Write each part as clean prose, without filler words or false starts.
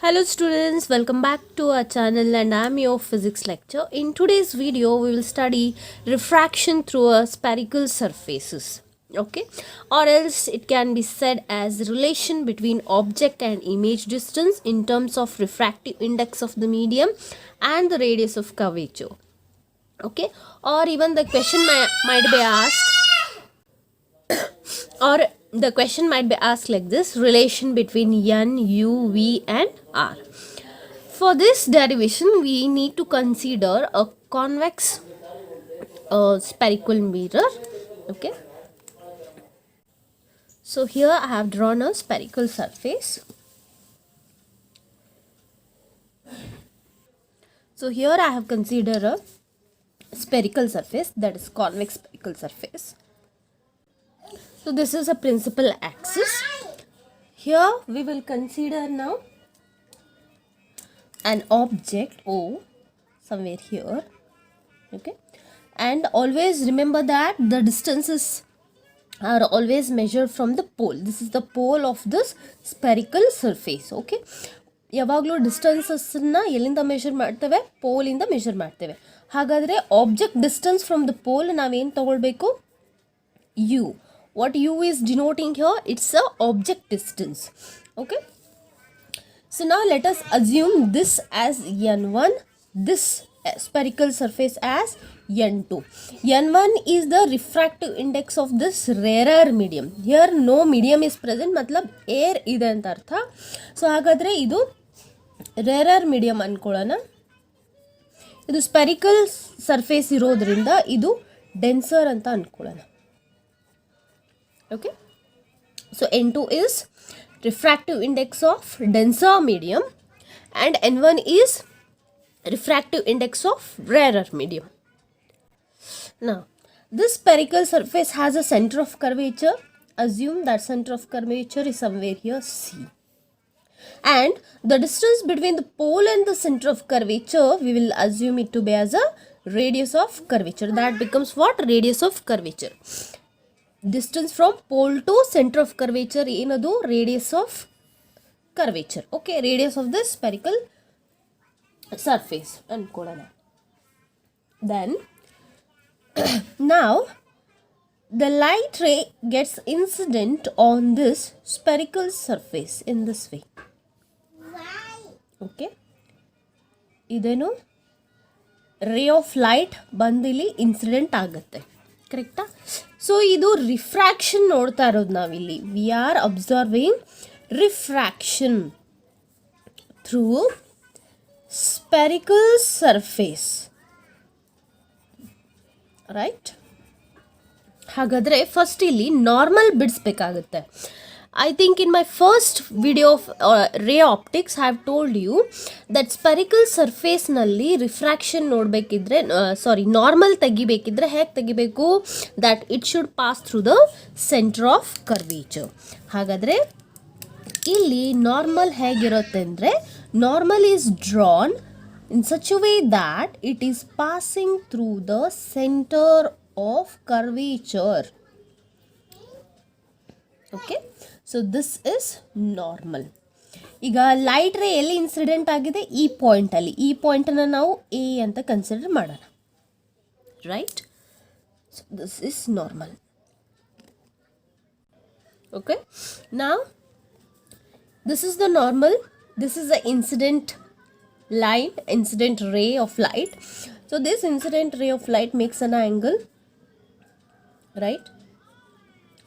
Hello students, welcome back to our channel and I am your physics lecturer. In today's video, we will study refraction through a spherical surfaces. Okay, or else it can be said as relation between object and image distance in terms of refractive index of the medium and the radius of curvature. Okay, or even the question might be asked, or the question might be asked like this: relation between n, u, v and r. For this derivation, we need to consider a convex spherical mirror. Okay. So here I have drawn a spherical surface. So here I have considered a spherical surface, that is convex spherical surface. So this is a principal axis. Here we will consider now an object O somewhere here. Okay, and always remember that the distances are always measured from the pole. This is the pole of this spherical surface. Okay, ಯಾವಾಗಲೂ ಡಿಸ್ಟೆನ್ಸಸ್ನ ಎಲ್ಲಿಂದ measure ಮಾಡ್ತೇವೆ? ಪೋಲಿಂದ measure ಮಾಡ್ತೇವೆ. ಹಾಗಾದರೆ object distance from the pole ನಾವೇನು ತಗೊಳ್ಬೇಕು? U. What U is denoting here? It's a object distance. Okay, so now let us assume this as n1, this spherical surface as n2. n1 is the refractive index of this rarer medium. Here no medium is present, matlab air ಇದೆ ಅಂತ ಅರ್ಥ. So ಹಾಗಾದರೆ ಇದು rarer medium ಅನ್ಕೊಳ್ಳೋಣ. ಇದು spherical surface ಇರೋದ್ರಿಂದ ಇದು denser ಅಂತ ಅನ್ಕೊಳ್ಳೋಣ. Okay, so n2 is refractive index of denser medium and n1 is refractive index of rarer medium. Now this spherical surface has a center of curvature. Assume that center of curvature is somewhere here C, and the distance between the pole and the center of curvature we will assume it to be as a radius of curvature. That becomes what? Radius of curvature. Distance from pole to center of curvature ಏನದು? Radius of curvature. Okay, radius of the spherical surface ಅನ್ಕೊಳ್ಳೋಣ. Then now the light ray gets incident on this spherical surface in this way. Okay, ಇದೇನು ray of light ಬಂದಿಲ್ಲಿ incident ಆಗುತ್ತೆ. ಕರೆಕ್ಟಾ? So ಇದು refraction ನೋಡ್ತಾ ಇರೋದು ನಾವಿಲ್ಲಿ. We are observing refraction through spherical surface, right? ಹಾಗಾದರೆ first ಇಲ್ಲಿ normal ಬಿಡಿಸ್ಬೇಕಾಗುತ್ತೆ. I think in my first video of ray optics I have told you that spherical surface ನಲ್ಲಿ refraction ನೋಡಬೇಕಿದ್ರೆ normal ತೆಗಿಬೇಕಿದ್ರೆ ಹೇಗೆ ತೆಗಿಬೇಕು? that it should pass through the center of curvature. ಹಾಗಾದರೆ ಇಲ್ಲಿ normal ಹೇಗಿರುತ್ತೆ ಅಂದರೆ, normal is drawn in such a way that it is passing through the center of curvature. Okay, so this is normal. ಈಗ light ray ಎಲ್ಲಿ incident ಆಗಿದೆ? ಈ ಪಾಯಿಂಟಲ್ಲಿ. ಈ ಪಾಯಿಂಟನ್ನು ನಾವು ಎ ಅಂತ ಕನ್ಸಿಡರ್ ಮಾಡೋಣ, right? So this is normal. Okay, ನಾವು this is the normal, this is the incident line, incident ray of light. So this incident ray of light makes an angle, right,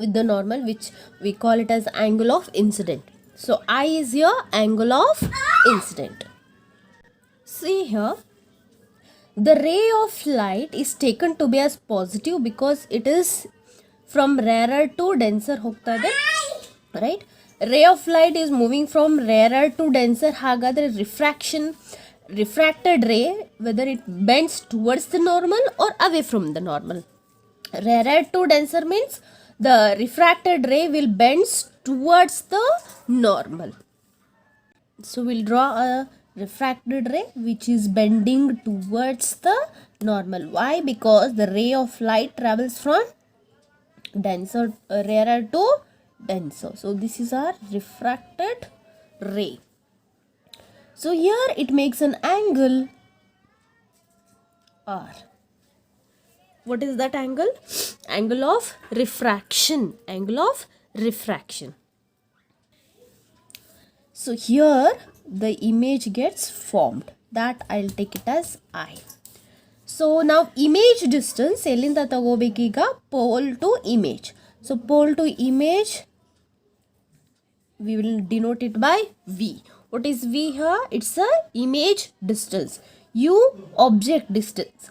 with the normal, which we call it as angle of incident. So I is your angle of incident. See here, the ray of light is taken to be as positive because it is from rarer to denser ಹೋಗ್ತಾ ಇದೆ, right? Ray of light is moving from rarer to denser. ಹಾಗಾದರೆ refracted ray, whether it bends towards the normal or away from the normal. Rarer to denser means the refracted ray will bend towards the normal. So we'll draw a refracted ray which is bending towards the normal. Why? Because the ray of light travels from denser rarer to denser. So this is our refracted ray. So here it makes an angle R. What is that angle? Angle of refraction. Angle of refraction. So here the image gets formed. That I'll take it as I. So now image distance ಎಲ್ಲಿಂದ ತಗೋಬೇಕೀಗ? pole to image. So pole to image, we will denote it by V. What is V here? It's a image distance. U object distance.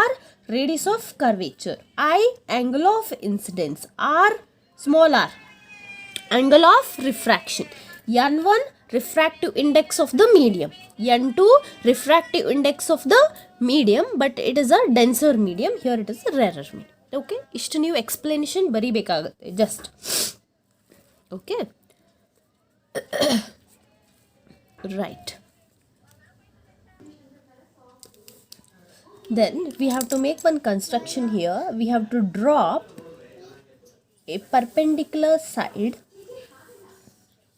R radius of curvature. I angle of incidence. R small r angle of refraction. N1 refractive index of the medium. N2 refractive index of the medium, but it is a denser medium. Here it is a rarer medium. Okay, ಇಷ್ಟು ನೀವು explanation ಬರಿಬೇಕಾಗುತ್ತೆ just. Okay, right. Then we have to make one construction here. We have to drop a perpendicular side,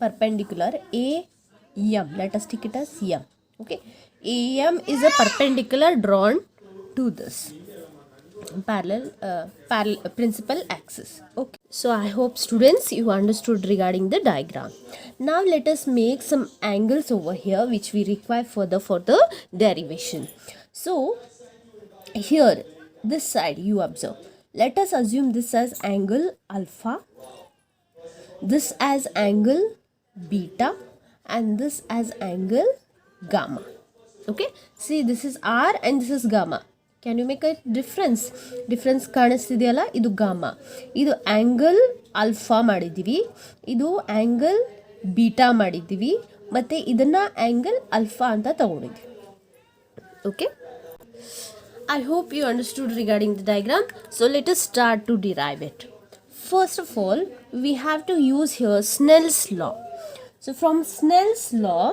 perpendicular AM. Let us take it as M. Okay, AM is a perpendicular drawn to this parallel principal axis. Okay, so I hope students you understood regarding the diagram. Now let us make some angles over here which we require further for the derivation. So here this side you observe, let us assume this as angle alpha, this as angle beta, and this as angle gamma. Okay, see this is R and this is gamma. Can you make a difference? Difference ಕಾಣಿಸ್ತಿದೆಯಲ್ಲ, ಇದು gamma, ಇದು angle alpha ಮಾಡಿದ್ದೀವಿ, ಇದು angle beta ಮಾಡಿದ್ದೀವಿ, ಮತ್ತು ಇದನ್ನು angle alpha ಅಂತ ತಗೊಂಡಿದ್ದೀವಿ. Okay, I hope you understood regarding the diagram. So let us start to derive it. First of all, we have to use here Snell's law. So from Snell's law,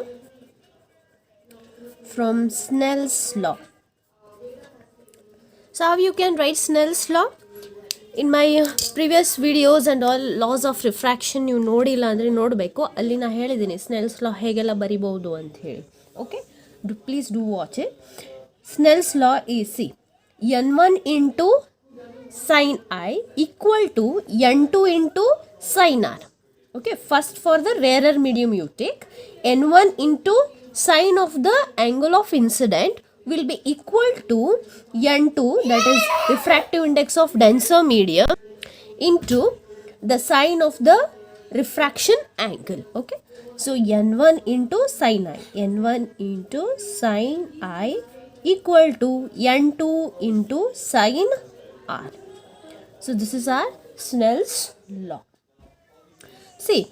so how you can write Snell's law? In my previous videos and all laws of refraction ನೀವು ನೋಡಿಲ್ಲ ಅಂದರೆ ನೋಡಬೇಕು, ಅಲ್ಲಿ ನಾನು ಹೇಳಿದ್ದೀನಿ ಸ್ನೆಲ್ಸ್ ಲಾ ಹೇಗೆಲ್ಲ ಬರಿಬಹುದು ಅಂತ ಹೇಳಿ. Okay, please do watch it. Snell's law is N1 into sin I equal to N2 into sin R. Okay, first for the rarer medium you take N1 into sine of the angle of incident will be equal to N2, that is refractive index of denser medium, into the sine of the refraction angle. Okay, so N1 into sin I, N1 into sin I equal to N2 into sin R. So this is our Snell's law. See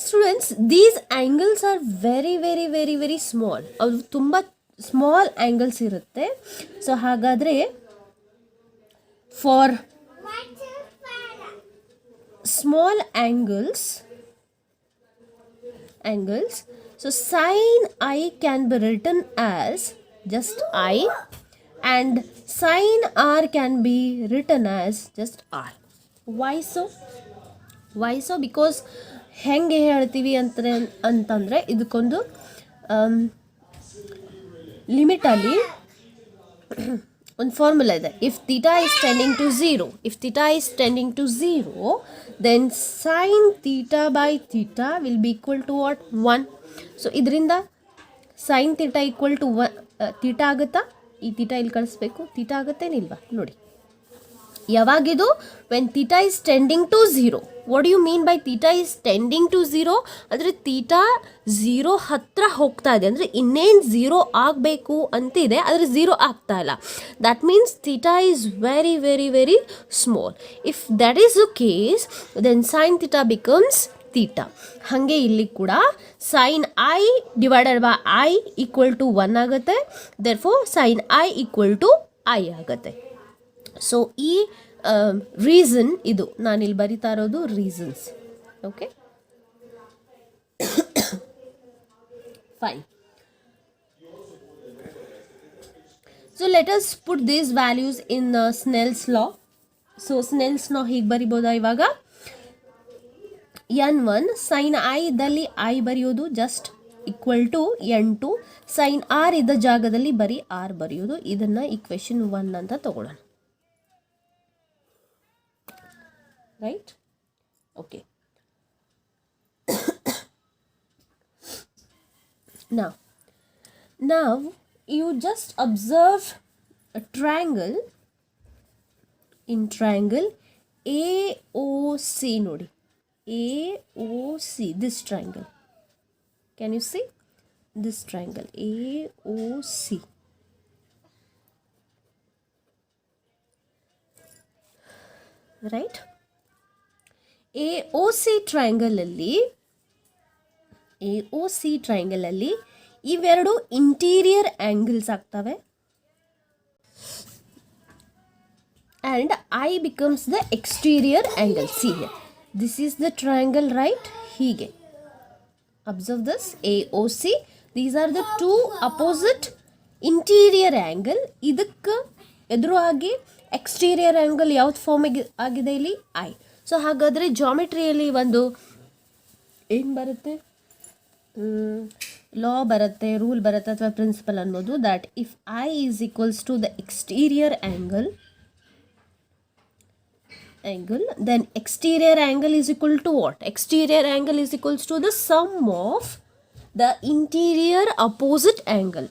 students, these angles are very very very very small. ಅವು ತುಂಬ small angles ಇರುತ್ತೆ. So ಹಾಗಾದರೆ for small angles, so sin I can be written as just I, and sin R can be written as just R. Why so? Because ಹೆಂಗೆ ಹೇಳ್ತೀವಿ ಅಂತಂದರೆ ಇದಕ್ಕೊಂದು ಲಿಮಿಟಲ್ಲಿ ಒಂದು formula ಇದೆ. If theta is tending to zero, then sine theta by theta will be equal to what? 1. So ಇದರಿಂದ sine theta equal to theta ಆಗುತ್ತಾ? ಈ theta ಇಲ್ಲಿ ಕಳಿಸ್ಬೇಕು, ಥೀಟಾ ಆಗುತ್ತೇನಿಲ್ವಾ ನೋಡಿ. ಯಾವಾಗಿದು? When theta is tending to zero. What you mean by theta is tending to zero? ಅಂದರೆ theta zero ಹತ್ತಿರ ಹೋಗ್ತಾ ಇದೆ, ಅಂದರೆ ಇನ್ನೇನು ಝೀರೋ ಆಗಬೇಕು ಅಂತಿದೆ, ಆದರೆ ಝೀರೋ ಆಗ್ತಾ ಇಲ್ಲ. That means theta is very very very small. If that is the case, then sine theta becomes theta. ಹಾಗೆ ಇಲ್ಲಿ ಕೂಡ sine I divided by I equal to 1 ಆಗುತ್ತೆ. Therefore sine I equal to I ಆಗುತ್ತೆ. So ಈ reason ಇದು ನಾನಿಲ್ಲಿ ಬರಿತಾ ಇರೋದು reasons. Okay, fine. So let us put these values in Snell's law. So Snell's law ಹೀಗೆ ಬರಿಬೋದಾ? ಇವಾಗ N1 sin I ಇದ್ದಲ್ಲಿ I ಬರೆಯೋದು just equal to n2 sign R ಇದ್ದ ಜಾಗದಲ್ಲಿ ಬರೀ ಆರ್ ಬರೆಯೋದು. ಇದನ್ನು ಇಕ್ವೇಶನ್ 1 ಅಂತ ತಗೊಳ್ಳೋಣ. Right, okay. now you just observe a triangle. in triangle AOC ನೋಡಿ, AOC, this triangle, can you see this triangle AOC? right, AOC triangle ಅಲ್ಲಿ ಇವೆರಡು ಇಂಟೀರಿಯರ್ ಆಂಗಲ್ಸ್ ಆಗ್ತವೆ and I becomes the exterior angle. See here, this is the triangle, right? ಹೀಗೆ observe this AOC. these are the two opposite interior angle. ಇದಕ್ಕೆ ಎದುರಾಗಿ exterior angle ಯಾವ್ದು form ಆಗಿದೆ ಇಲ್ಲಿ I. So ಹಾಗಾದರೆ ಜಾಮೆಟ್ರಿಯಲ್ಲಿ ಒಂದು ಏನು ಬರುತ್ತೆ, ಲಾ ಬರುತ್ತೆ, ರೂಲ್ ಬರುತ್ತೆ ಅಥವಾ ಪ್ರಿನ್ಸಿಪಲ್ ಅನ್ನೋದು, that if I is equals to the exterior angle, then exterior angle is equal to what? Exterior angle is equals to the sum of the interior opposite angle.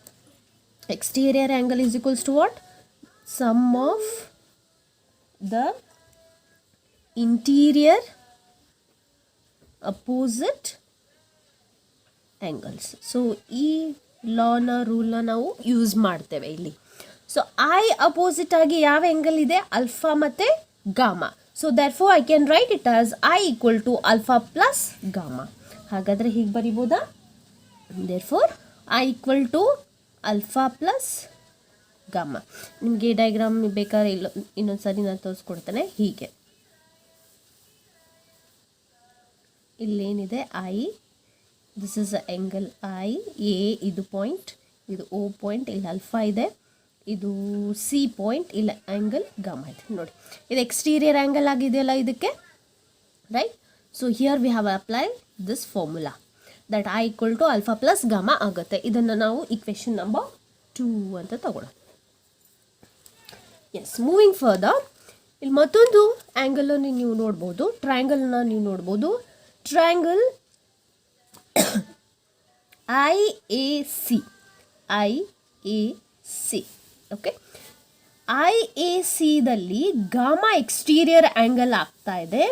Exterior angle is equals to what? Sum of the interior opposite angles. So ಈ ಲಾನ ರೂಲ್ನ ನಾವು use ಮಾಡ್ತೇವೆ ಇಲ್ಲಿ. So I opposite ಆಗಿ ಯಾವ angle ಇದೆ? Alpha ಮತ್ತು gamma. So therefore I can write it as I equal to alpha plus gamma. ಹಾಗಾದರೆ ಹೀಗೆ ಬರಿಬೋದಾ? Therefore I equal to alpha plus gamma. ನಿಮಗೆ ಡಯಾಗ್ರಾಮ್ ಬೇಕಾದ್ರೆ ಇನ್ನೊಂದು ಸರಿ ನಾನು ತೋರಿಸ್ಕೊಡ್ತೇನೆ. ಹೀಗೆ ಇಲ್ಲೇನಿದೆ I, this is angle I, A ಇದು ಪಾಯಿಂಟ್, ಇದು ಓ ಪಾಯಿಂಟ್, ಇಲ್ಲಿ ಅಲ್ಫಾ ಇದೆ, ಇದು ಸಿ ಪಾಯಿಂಟ್, ಇಲ್ಲ ಆ್ಯಂಗಲ್ ಗಾಮಾ ಇದೆ. ನೋಡಿ, ಇದು ಎಕ್ಸ್ಟೀರಿಯರ್ ಆ್ಯಂಗಲ್ ಆಗಿದೆಯಲ್ಲ ಇದಕ್ಕೆ, right? So here we have apply this formula that I equal to alpha plus gamma ಆಗುತ್ತೆ. ಇದನ್ನು ನಾವು ಇಕ್ವೇಶನ್ ನಂಬರ್ 2 ಅಂತ ತಗೊಳ್ಳೋಣ. ಎಸ್, ಮೂವಿಂಗ್ ಫರ್ದರ್, ಇಲ್ಲಿ ಮತ್ತೊಂದು ಆ್ಯಂಗಲನ್ನು ನೀವು ನೋಡ್ಬೋದು, ಟ್ರಯಾಂಗಲ್ನ ನೀವು ನೋಡ್ಬೋದು. Triangle IAC, okay. IAC ದಲ್ಲಿ ಗಾಮಾ ಎಕ್ಸ್ಟೀರಿಯರ್ ಆ್ಯಂಗಲ್ ಆಗ್ತಾ ಇದೆ.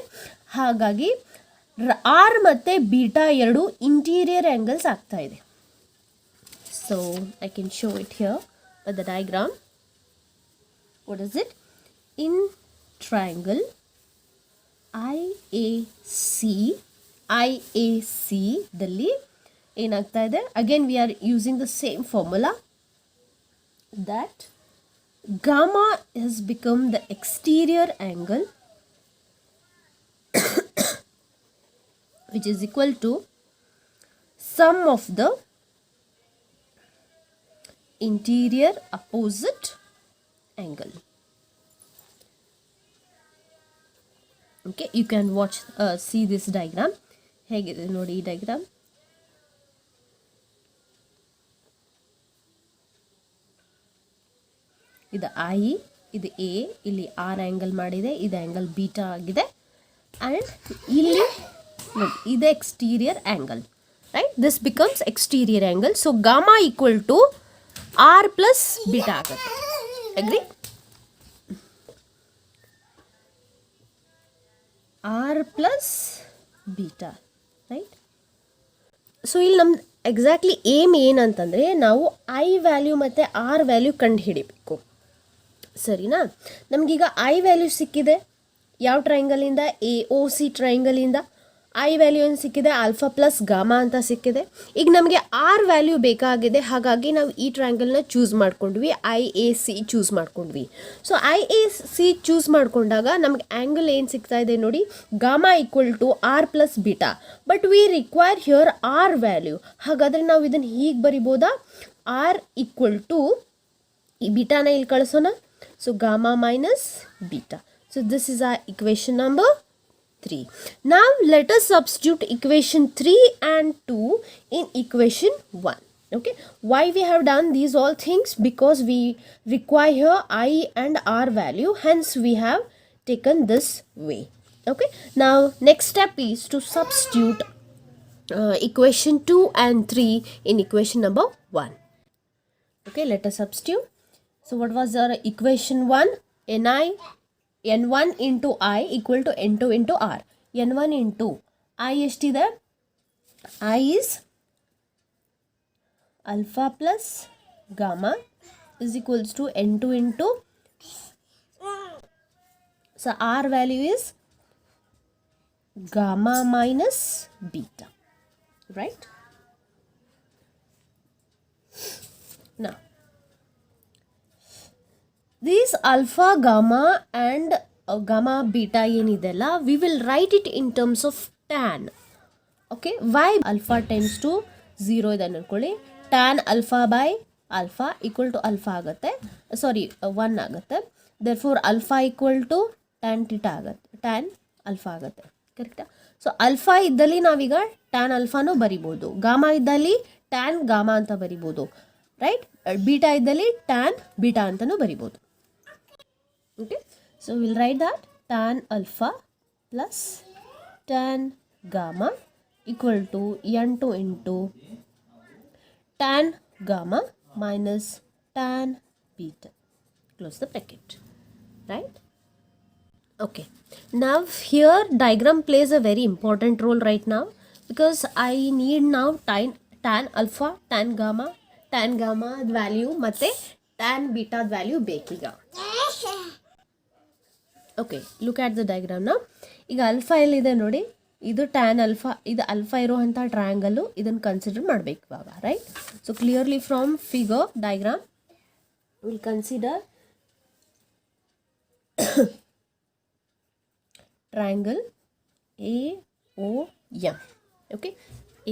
ಹಾಗಾಗಿ ಆರ್ ಮತ್ತು ಬೀಟಾ ಎರಡು ಇಂಟೀರಿಯರ್ ಆ್ಯಂಗಲ್ಸ್ ಆಗ್ತಾ ಇದೆ. So I can show it here with the diagram. What is it? In triangle IAC ದಲ್ಲಿ ಏನಾಗ್ತಾ ಇದೆ? Again we are using the same formula that gamma has become the exterior angle which is equal to sum of the interior opposite angle. Okay, you can watch see this diagram. ಹೇಗಿದೆ ನೋಡಿ ಈ diagram. ಇದು I, ಇದು A, ಇಲ್ಲಿ R angle ಮಾಡಿದೆ, ಇದು angle beta ಆಗಿದೆ, and ಇಲ್ಲಿ ನೋಡಿ ಇದು exterior angle, right? This becomes exterior angle. So gamma equal to R plus beta ಆಗುತ್ತೆ. Agree? R plus beta, right? So ಇಲ್ಲಿ ನಮ್ದು ಎಕ್ಸಾಕ್ಟ್ಲಿ ಏಮ್ ಏನಂತಂದರೆ ನಾವು ಐ ವ್ಯಾಲ್ಯೂ ಮತ್ತು ಆರ್ ವ್ಯಾಲ್ಯೂ ಕಂಡು ಹಿಡಿಬೇಕು, ಸರಿನಾ? ನಮಗೀಗ ಐ ವ್ಯಾಲ್ಯೂ ಸಿಕ್ಕಿದೆ ಯಾವ ಟ್ರಯಾಂಗಲಿಂದ? AOC ಟ್ರಯಾಂಗಲಿಂದ ಐ ವ್ಯಾಲ್ಯೂ ಏನು ಸಿಕ್ಕಿದೆ? ಆಲ್ಫಾ ಪ್ಲಸ್ ಗಾಮಾ ಅಂತ ಸಿಕ್ಕಿದೆ. ಈಗ ನಮಗೆ ಆರ್ ವ್ಯಾಲ್ಯೂ ಬೇಕಾಗಿದೆ, ಹಾಗಾಗಿ ನಾವು ಈ ಟ್ರಯಾಂಗಲ್ನ ಚೂಸ್ ಮಾಡ್ಕೊಂಡ್ವಿ, IAC ಚೂಸ್ ಮಾಡ್ಕೊಂಡ್ವಿ. ಸೊ IAC ಚೂಸ್ ಮಾಡ್ಕೊಂಡಾಗ ನಮಗೆ ಆ್ಯಂಗಲ್ ಏನು ಸಿಗ್ತಾ ಇದೆ ನೋಡಿ, gamma equal to R plus beta. But we require here R value. ಹಾಗಾದರೆ ನಾವು ಇದನ್ನು ಹೀಗೆ ಬರಿಬೋದಾ? ಆರ್ ಈಕ್ವಲ್ ಟು ಈ ಬೀಟಾನ ಇಲ್ಲಿ ಕಳಿಸೋಣ. So gamma minus beta. So this is our equation number 3. Now let us substitute equation 3 and 2 in equation 1. Okay, why we have done these all things? Because we require I and R value, hence we have taken this way. Okay, now next step is to substitute equation 2 and 3 in equation number 1. Okay, let us substitute. So what was our equation 1? n1 into I equal to n2 into R. n1 into I ಎಷ್ಟಿದೆ? I is alpha plus gamma is equals to n2 into, so R value is gamma minus beta, right? Now these alpha, gamma and gamma beta ಏನidella, we will write it in terms of tan. Okay, why? Alpha tends to 0 ಇದೆ ಅನ್ಕೊಳ್ಳಿ, tan alpha by alpha equal to alpha ಆಗುತ್ತೆ, ಸಾರಿ 1 ಆಗುತ್ತೆ. therefore alpha equal to tan theta ಆಗುತ್ತೆ, tan alpha ಆಗುತ್ತೆ. ಕರೆಕ್ಟಾ? So alpha ಇದ್ದಲ್ಲಿ ನಾವೀಗ tan alphaನೂ ಬರಿಬೋದು, ಗಾಮಾ ಇದ್ದಲ್ಲಿ tan gamma ಅಂತ ಬರಿಬೋದು, ರೈಟ್? ಬೀಟಾ ಇದ್ದಲ್ಲಿ tan beta ಅಂತಲೂ ಬರಿಬೋದು. Okay, so we'll write that tan alpha plus tan gamma equal to n2 into tan gamma minus tan beta. Close the bracket, right? Okay, now here diagram plays a very important role right now, because I need now tan alpha, tan gamma value ಮತ್ತೆ tan beta value ಬೇಕೀಗ. Okay, look at the diagram ನಾವು. ಈಗ alpha ಎಲ್ಲಿದೆ ನೋಡಿ, ಇದು tan alpha, ಇದು alpha ಇರುವಂಥ triangle, ಇದನ್ನು ಕನ್ಸಿಡರ್ ಮಾಡಬೇಕು ಇವಾಗ, right? So clearly from figure diagram will consider triangle AOM. Okay,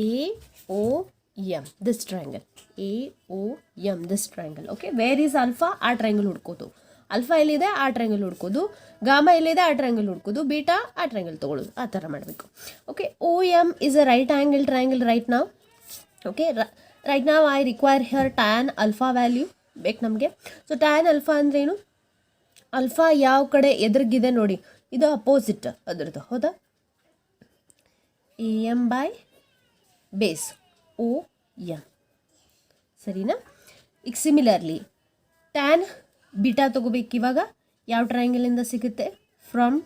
AOM, this triangle, AOM, this triangle. Okay, where is alpha? ಆ ಟ್ರಯಾಂಗಲ್ ಹುಡ್ಕೋದು. ಅಲ್ಫಾ ಎಲ್ಲಿದೆ? ಆ ಟ್ರಯಾಂಗಲ್ ಹುಡ್ಕೋದು. ಗಾಮಾ ಎಲ್ಲಿದೆ? ಆ ಟ್ರಯಾಂಗಲ್ ಹುಡ್ಕೋದು. ಬೀಟಾ ಆ ಟ್ರಯಾಂಗಲ್ ತೊಗೊಳ್ಳೋದು. ಆ ಥರ ಮಾಡಬೇಕು. Okay, OM is a right angle triangle right ನಾವು. ಓಕೆ, ರೈಟ್ ನಾವು I require here tan alpha value ಬೇಕು ನಮಗೆ. ಸೊ ಟ್ಯಾನ್ ಅಲ್ಫಾ ಅಂದ್ರೇನು? ಅಲ್ಫಾ ಯಾವ ಕಡೆ ಎದುರಿಗಿದೆ ನೋಡಿ, ಇದು ಅಪೋಸಿಟ್ ಅದರದ್ದು, ಹೌದಾ? AM ಬೈ ಬೇಸ್ OM, ಸರಿನಾ? ಈಗ ಸಿಮಿಲರ್ಲಿ ಟ್ಯಾನ್ ಬೀಟಾ ತೊಗೋಬೇಕು. ಇವಾಗ ಯಾವ ಟ್ರಯಾಂಗಲಿಂದ ಸಿಗುತ್ತೆ? ಫ್ರಮ್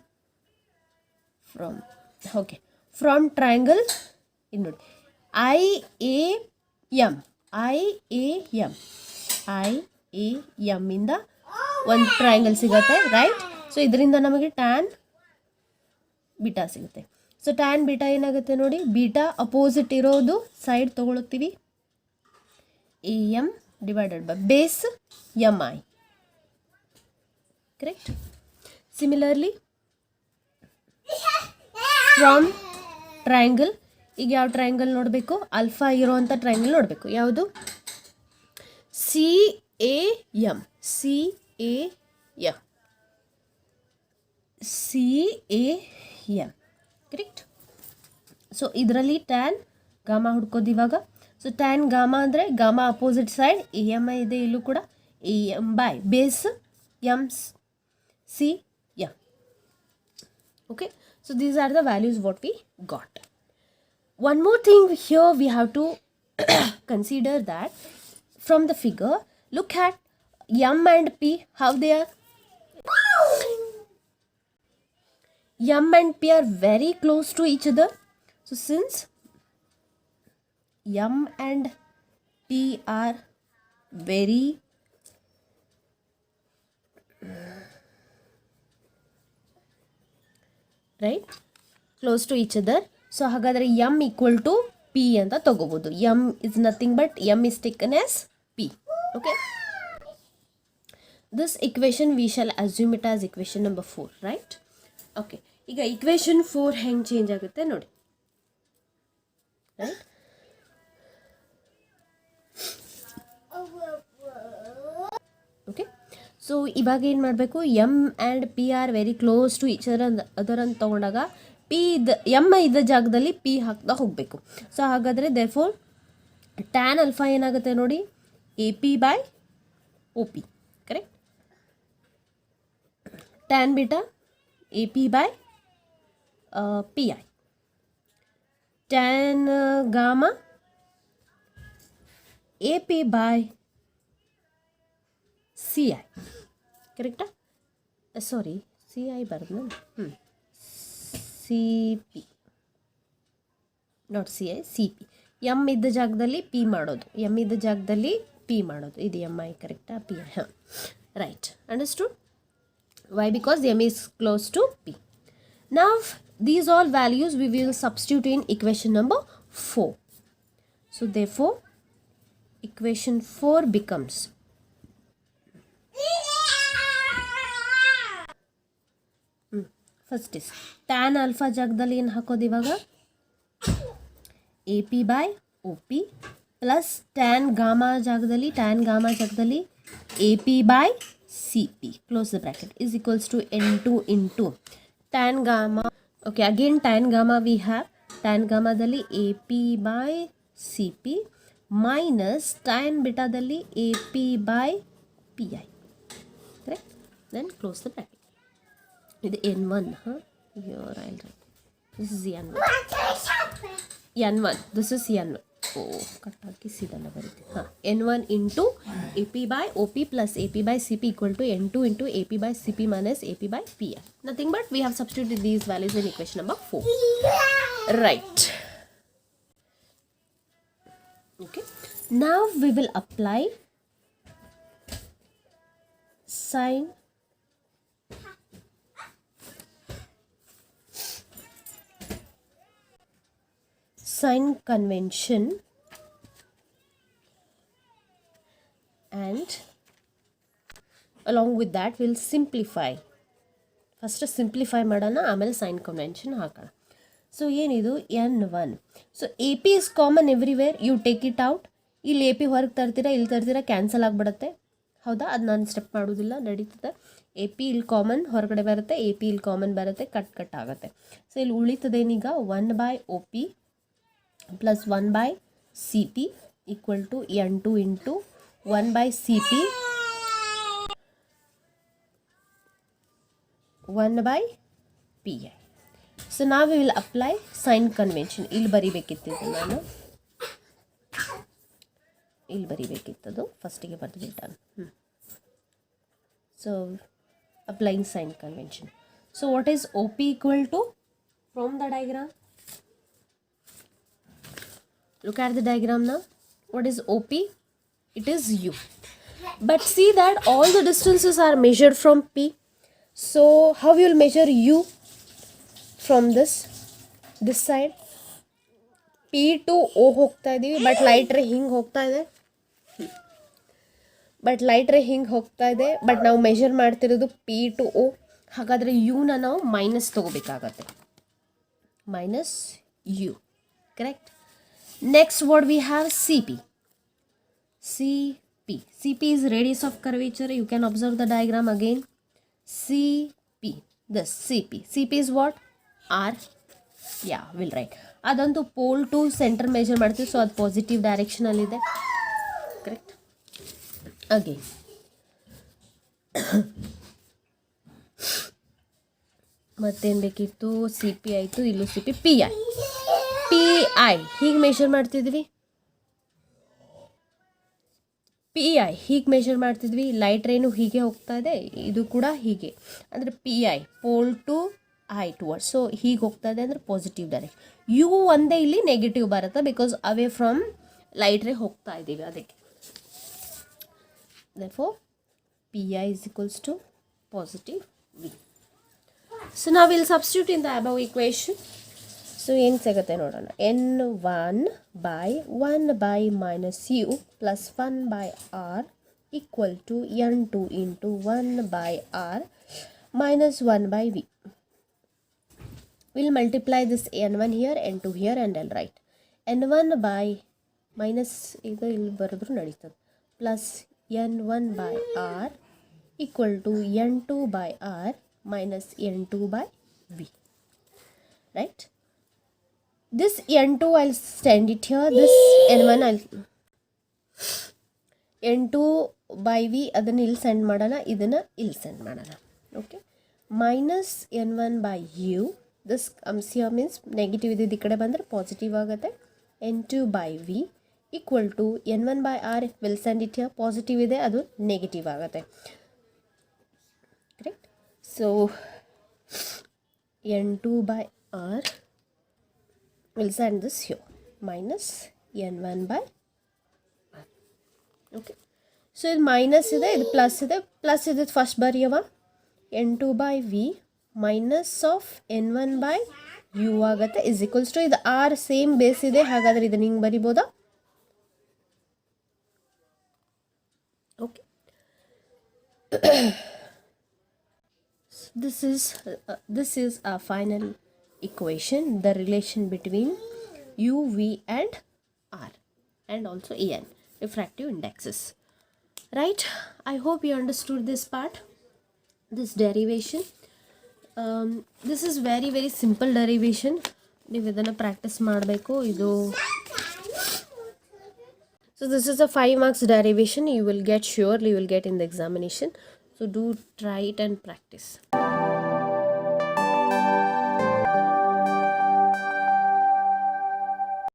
ಓಕೆ, ಫ್ರಮ್ ಟ್ರಯಾಂಗಲ್ ಇದು ನೋಡಿ, IAM ಇಂದ ಒಂದು ಟ್ರಯಾಂಗಲ್ ಸಿಗುತ್ತೆ, ರೈಟ್? ಸೊ ಇದರಿಂದ ನಮಗೆ ಟ್ಯಾನ್ ಬೀಟಾ ಸಿಗುತ್ತೆ. ಸೊ ಟ್ಯಾನ್ ಬೀಟಾ ಏನಾಗುತ್ತೆ ನೋಡಿ, ಬೀಟಾ ಅಪೋಸಿಟ್ ಇರೋದು ಸೈಡ್ ತೊಗೊಳ್ತೀವಿ, AM divided by base MI. Correct? Similarly from triangle, ಈಗ ಯಾವ ಟ್ರಯಾಂಗಲ್ ನೋಡಬೇಕು? ಅಲ್ಫಾ ಇರೋವಂಥ ಟ್ರಯಾಂಗಲ್ ನೋಡಬೇಕು. ಯಾವುದು? CAM. ಕರೆಕ್ಟ್? ಸೊ ಇದರಲ್ಲಿ ಟ್ಯಾನ್ ಗಾಮಾ ಹುಡ್ಕೋದು ಇವಾಗ. ಸೊ ಟ್ಯಾನ್ ಗಾಮಾ ಅಂದರೆ ಗಾಮಾ ಅಪೋಸಿಟ್ ಸೈಡ್ AMI ಇದೆ, ಇಲ್ಲೂ ಕೂಡ AM by base CM. Okay, so these are the values what we got. One more thing here we have to consider that from the figure, look at M and P, how they are. M and P are very close to each other. So since M and P are very right, close to each other. So ಹಾಗಾದರೆ M equal to P ಅಂತ ತಗೋಬೋದು. M is nothing but M is taken as P. Okay, this equation we shall assume it as equation number 4, right? Okay, ಈಗ equation 4 ಹೆಂಗೆ change ಆಗುತ್ತೆ ನೋಡಿ, right? Okay, so ಇವಾಗ ಏನು ಮಾಡಬೇಕು? M and P are very close to each other ಅಂತ ತೊಗೊಂಡಾಗ P ಇದ್ದ ಎಮ್ ಇದ್ದ ಜಾಗದಲ್ಲಿ ಪಿ ಹಾಕ್ತಾ ಹೋಗಬೇಕು. ಸೊ ಹಾಗಾದರೆ ದೇರ್ಫೋರ್ ಟ್ಯಾನ್ ಅಲ್ಫಾ ಏನಾಗುತ್ತೆ ನೋಡಿ, A P by O P, correct. Tan beta A P by P I. Tan gamma A P by C I, ಕರೆಕ್ಟಾ? ಸಾರಿ, ಸಿ ಐ ಬರೆದು C P, not C I, C P. M ಇದ್ದ ಜಾಗದಲ್ಲಿ P ಮಾಡೋದು, M ಇದ್ದ ಜಾಗದಲ್ಲಿ P ಮಾಡೋದು, ಇದು M I, ಕರೆಕ್ಟಾ? ಪಿ ಐ, ಹಾಂ, right, understood. Why? Because M is close to P. Now these all values we will substitute in equation number 4. So therefore equation 4 becomes first is tan alpha ಜಾಗದಲ್ಲಿ ಏನು ಹಾಕೋದು ಇವಾಗ, A P by O P plus tan gamma ಜಾಗದಲ್ಲಿ A P by C P, close the bracket, is equals to n2 into tan gamma. Okay, again tan gamma we have, tan gamma dalli AP by CP minus tan beta dalli AP by PI, correct? Then close the bracket. This N1, huh? Here I'll write. This is N1. N1. This is N1. Oh, ಕಟ್ಟಾಗಿ ಸೀದಲ್ಲ ಬರುತ್ತೆ. ಹಾಂ, N1 into AP by OP plus AP by CP equal to N2 into AP by CP minus AP by PI. Nothing but we have substituted these values in equation number 4. Right. Okay. Now we will apply sign convention, and along with that we'll simplify. First simplify ಮಾಡೋಣ, ಆಮೇಲೆ sign convention ಹಾಕೋಣ. So ಏನಿದು N1. So A P is common everywhere, you take it out. ಇಲ್ಲಿ A P ಹೊರಗೆ ತರ್ತೀರಾ, ಇಲ್ಲಿ ತರ್ತೀರಾ, cancel ಆಗಿಬಿಡುತ್ತೆ, ಹೌದಾ? ಅದು ನಾನು ಸ್ಟೆಪ್ ಮಾಡೋದಿಲ್ಲ, ನಡೀತದೆ. ಎ ಪಿ ಇಲ್ಲಿ ಕಾಮನ್ ಹೊರಗಡೆ ಬರುತ್ತೆ, ಎ ಪಿ ಇಲ್ಲಿ ಕಾಮನ್ ಬರುತ್ತೆ, ಕಟ್ ಆಗುತ್ತೆ. ಸೊ ಇಲ್ಲಿ ಉಳಿತದೇನೀಗ 1 by O P plus 1 by CP equal to N2 into 1 by CP 1 by PI. So now we will apply sign convention. ಇಲ್ಲಿ ಬರಿಬೇಕಿತ್ತು, ನಾನು ಇಲ್ಲಿ ಬರಿಬೇಕಿತ್ತದು, ಫಸ್ಟಿಗೆ ಬರೆದುಬಿಟ್ಟಾನು. So applying sign convention. So what is OP equal to from the diagram? Look at the diagram now. What is OP? It is U. But see that all the distances are measured from P. So how you will measure U from this side? P to O ಹೋಗ್ತಾ ಇದೀವಿ, but light ray ಹಿಂಗೆ ಹೋಗ್ತಾ ಇದೆ, but ನಾವು measure ಮಾಡ್ತಿರೋದು P to O. ಹಾಗಾದರೆ ಯುನ ನಾವು ಮೈನಸ್ ತಗೋಬೇಕಾಗತ್ತೆ, minus U, correct. Next what we have, CP. CP is radius of curvature. You can observe the diagram again. CP, this CP is what? R. Yeah, we'll write. ಅದಂತೂ pole to centre measure ಮಾಡ್ತೀವಿ, so ಅದು positive ಡೈರೆಕ್ಷನಲ್ಲಿದೆ, correct. Again ಮತ್ತೇನು ಬೇಕಿತ್ತು? C P ಆಯಿತು, ಇಲ್ಲೂ C P I ಹೀಗೆ measure ಮಾಡ್ತಿದ್ವಿ, ಹೀಗೆ ಮೆಷರ್ ಮಾಡ್ತಿದ್ವಿ. ಲೈಟ್ ರೇನು ಹೀಗೆ ಹೋಗ್ತಾ ಇದೆ, ಇದು ಕೂಡ ಹೀಗೆ, ಅಂದರೆ PI pole to I towards, so ಹೀಗೆ ಹೋಗ್ತಾ ಇದೆ ಅಂದರೆ ಪಾಸಿಟಿವ್ ಡೈರೆಕ್ಷನ್. ಯು ಒಂದೇ ಇಲ್ಲಿ ನೆಗೆಟಿವ್ ಬರುತ್ತೆ, because away from light ray ಹೋಗ್ತಾ ಇದ್ದೀವಿ, ಅದಕ್ಕೆ. therefore PI is equals to positive V. So now we'll substitute in the above equation. So ಏನು ಸಿಗುತ್ತೆ ನೋಡೋಣ. N1 by 1 by minus U plus 1 by R equal to N2 into 1 by R minus 1 by V. We'll multiply this N1 here, N2 here, and I'll write N1 by minus ಇದು ಇಲ್ಲಿ ಬರೆದ್ರು ನಡೀತದೆ, plus N1 by R equal to N2 by R minus N2 by V. right? This n2 I'll stand it here, this n1 I'll n2 by v ಅದನ್ನು ಇಲ್ಲಿ send ಮಾಡೋಣ, ಇದನ್ನು ಇಲ್ಲಿ send ಮಾಡೋಣ. Okay, minus n1 by u, this comes here means negative ಇದ್ದಿದ್ದು ಈ ಕಡೆ ಬಂದರೆ ಪಾಸಿಟಿವ್ ಆಗುತ್ತೆ. n2 by v equal to n1 by r, will send it here, positive ಇದೆ ಅದು ನೆಗೆಟಿವ್ ಆಗುತ್ತೆ. Correct. So n2 by r will send this here, minus n1 by r. Okay, so ಇದು minus ಇದೆ, ಇದು plus ಇದೆ, plus ಇದು first ಬರೆಯವ n2 by v minus of n1 by u ಆಗುತ್ತೆ, ಇಸ್ ಈಕ್ವಲ್ಸ್ ಟು ಇದು r same base ಇದೆ, ಹಾಗಾದರೆ ಇದನ್ನು ಹಿಂಗೆ ಬರಿಬೋದಾ? Okay, this is our final equation, the relation between u, v and r, and also en, refractive indexes. Right, I hope you understood this part, this derivation. This is very very simple derivation, ನೀವು ಇದನ್ನು practice ಮಾಡಬೇಕು. ಇದು so this is a 5 marks derivation, you will get, surely you will get in the examination, so do try it and practice.